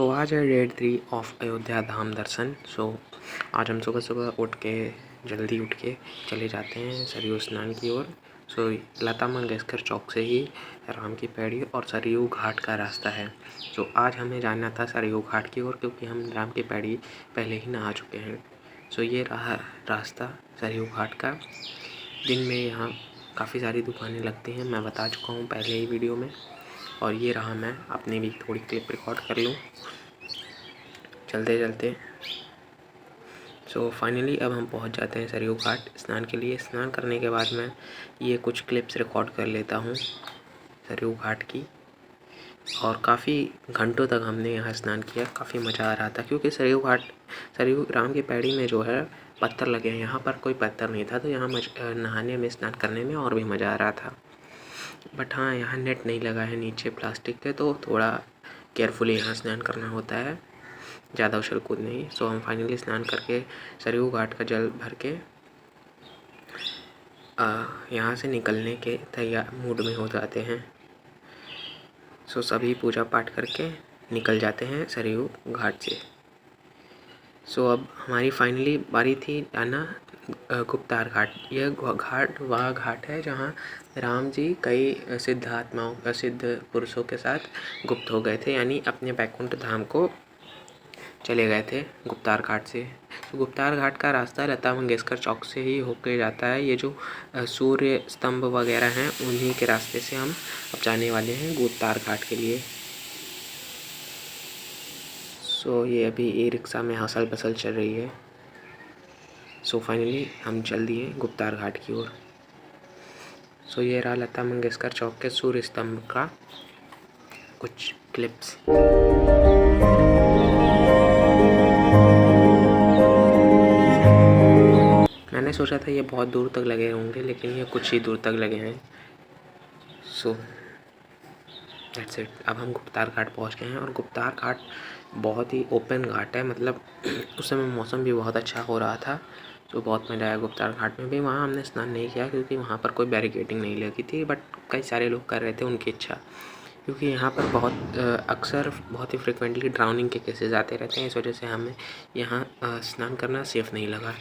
तो आज है डे 3 ऑफ अयोध्या धाम दर्शन। आज हम सुबह सुबह जल्दी उठ के चले जाते हैं सरयू स्नान की ओर। लता मंगेशकर चौक से ही राम की पैड़ी और सरयू घाट का रास्ता है। आज हमें जाना था सरयू घाट की ओर, क्योंकि हम राम की पैड़ी पहले ही नहा चुके हैं। ये रहा रास्ता सरयू घाट का। दिन में यहाँ काफ़ी सारी दुकानें लगती हैं, मैं बता चुका हूँ पहले ही वीडियो में। और ये रहा, मैं अपनी भी थोड़ी क्लिप रिकॉर्ड कर लूँ चलते चलते। फाइनली अब हम पहुंच जाते हैं सरयू घाट स्नान के लिए। स्नान करने के बाद मैं ये कुछ क्लिप्स रिकॉर्ड कर लेता हूँ सरयू घाट की। और काफ़ी घंटों तक हमने यहाँ स्नान किया, काफ़ी मज़ा आ रहा था, क्योंकि सरयू राम की पैड़ी में जो है पत्थर लगे हैं। यहाँ पर कोई पत्थर नहीं था, तो यहाँ नहाने में, स्नान करने में और भी मज़ा आ रहा था। बट हाँ, यहाँ नेट नहीं लगा है नीचे प्लास्टिक के, तो थोड़ा केयरफुली यहाँ स्नान करना होता है, ज़्यादा उछल कूद नहीं। हम फाइनली स्नान करके सरयू घाट का जल भर के यहाँ से निकलने के तैयार मूड में हो जाते हैं। सभी पूजा पाठ करके निकल जाते हैं सरयू घाट से। अब हमारी फाइनली बारी थी आना गुप्तार घाट। यह घाट वह घाट है जहाँ राम जी कई सिद्ध पुरुषों के साथ गुप्त हो गए थे, यानी अपने बैकुंठ धाम को चले गए थे गुप्तार घाट से। गुप्तार घाट का रास्ता लता मंगेशकर चौक से ही होकर जाता है। ये जो सूर्य स्तंभ वगैरह हैं, उन्हीं के रास्ते से हम अब जाने वाले हैं गुप्तार घाट के लिए। ये अभी ई रिक्शा में हसल बसल चल रही है। फाइनली हम चल दिए गुप्तार घाट की ओर। ये रहा लता मंगेशकर चौक के सूर्य स्तंभ का कुछ क्लिप्स। मैंने सोचा था ये बहुत दूर तक लगे होंगे, लेकिन ये कुछ ही दूर तक लगे हैं। That's it. अब हम गुप्तार घाट पहुंच गए हैं, और गुप्तार घाट बहुत ही ओपन घाट है। मतलब उस समय मौसम भी बहुत अच्छा हो रहा था, तो बहुत मज़ा आया गुप्तार घाट में भी। वहाँ हमने स्नान नहीं किया, क्योंकि वहाँ पर कोई बैरिकेडिंग नहीं लगी थी, बट कई सारे लोग कर रहे थे, उनकी इच्छा। क्योंकि यहाँ पर अक्सर बहुत ही फ्रिक्वेंटली ड्राउनिंग के केसेस आते रहते हैं, इस वजह से हमें यहाँ स्नान करना सेफ़ नहीं लगा।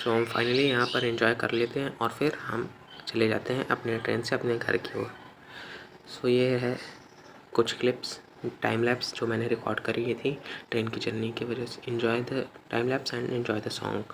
हम फाइनली यहाँ पर एंजॉय कर लेते हैं, और फिर हम चले जाते हैं अपने ट्रेन से अपने घर की ओर। ये है कुछ क्लिप्स, टाइम लैप्स जो मैंने रिकॉर्ड करी थी ट्रेन की जर्नी की वजह से। Enjoy the time lapse and enjoy the song.